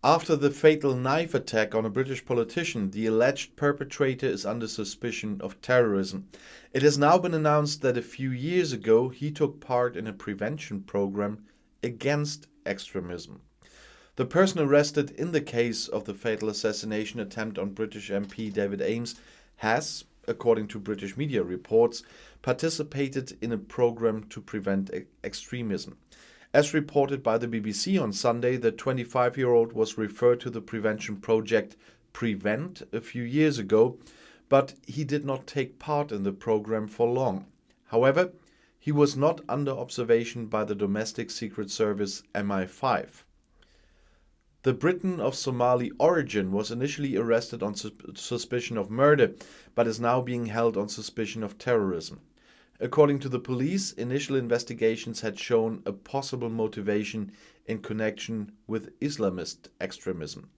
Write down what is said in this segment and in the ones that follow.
After the fatal knife attack on a British politician, the alleged perpetrator is under suspicion of terrorism. It has now been announced that a few years ago he took part in a prevention program against extremism. The person arrested in the case of the fatal assassination attempt on British MP David Amess has, according to British media reports, participated in a program to prevent extremism. As reported by the BBC on Sunday, the 25-year-old was referred to the prevention project Prevent a few years ago, but he did not take part in the program for long. However, he was not under observation by the domestic secret service MI5. The Briton of Somali origin was initially arrested on suspicion of murder, but is now being held on suspicion of terrorism. According to the police, initial investigations had shown a possible motivation in connection with Islamist extremism.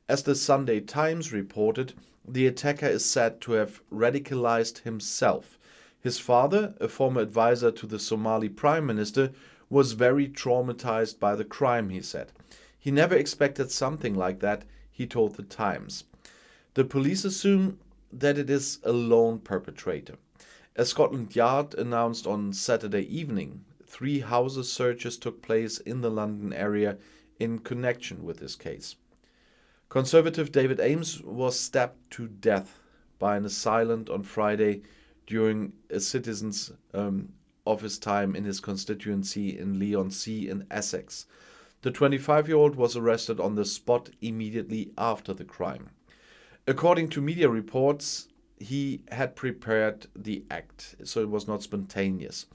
As the Sunday Times reported, the attacker is said to have radicalized himself. His father, a former advisor to the Somali Prime Minister, was very traumatized by the crime, he said. He never expected something like that, he told the Times. The police assume that it is a lone perpetrator. As Scotland Yard announced on Saturday evening, 3 house searches took place in the London area in connection with this case. Conservative David Amess was stabbed to death by an assailant on Friday during a citizen's office time in his constituency in Leigh-on-Sea in Essex. The 25-year-old was arrested on the spot immediately after the crime. According to media reports, he had prepared the act, so it was not spontaneous.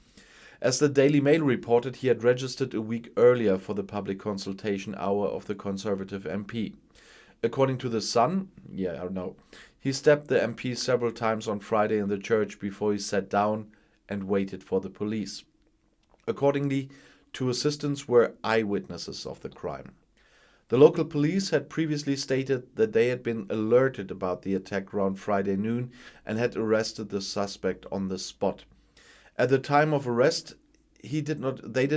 As the Daily Mail reported, he had registered a week earlier for the public consultation hour of the Conservative MP. According to The Sun, he stabbed the MP several times on Friday in the church before he sat down and waited for the police. Accordingly, 2 assistants were eyewitnesses of the crime. The local police had previously stated that they had been alerted about the attack around Friday noon and had arrested the suspect on the spot. At the time of arrest, they did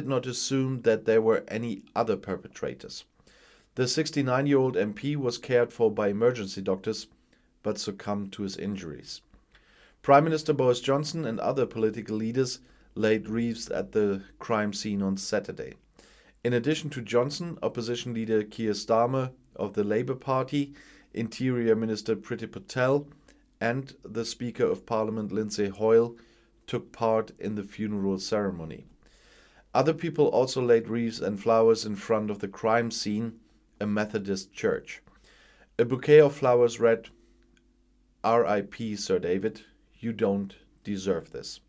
not assume that there were any other perpetrators. The 69-year-old MP was cared for by emergency doctors, but succumbed to his injuries. Prime Minister Boris Johnson and other political leaders laid wreaths at the crime scene on Saturday. In addition to Johnson, opposition leader Keir Starmer of the Labour Party, Interior Minister Priti Patel, and the Speaker of Parliament Lindsay Hoyle took part in the funeral ceremony. Other people also laid wreaths and flowers in front of the crime scene, a Methodist church. A bouquet of flowers read, "R.I.P. Sir David, you don't deserve this."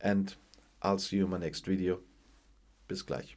And I'll see you in my next video. Bis gleich.